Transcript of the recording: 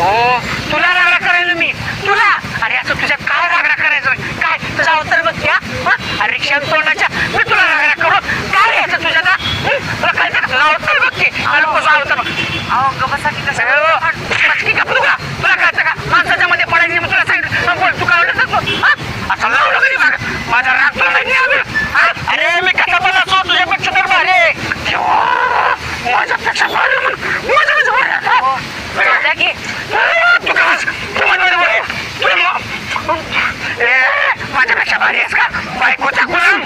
हो तुला रागडा करायला मी तुला अरे असं तुझ्या काय रागडा करायचं काय तुझा अवतर बघ या अरे रिक्षा तोंडाच्या मी तुला रागडा करू काय यायचं तुझ्या ना तुला काय तुझा अवतर बघ की कसं अवतर अहो गपासाठी कसं तुला कळतं का माणसाच्या मध्ये पडायची तुला सांगितलं तू काय असं लावलं कधी माझा राग तुला नाही आला अरे मी कसा पण असो तुझ्यापेक्षा तर भारी माझ्यापेक्षा भारी माझ्यापेक्षा भारी आहेस का बायकोचा गुलाम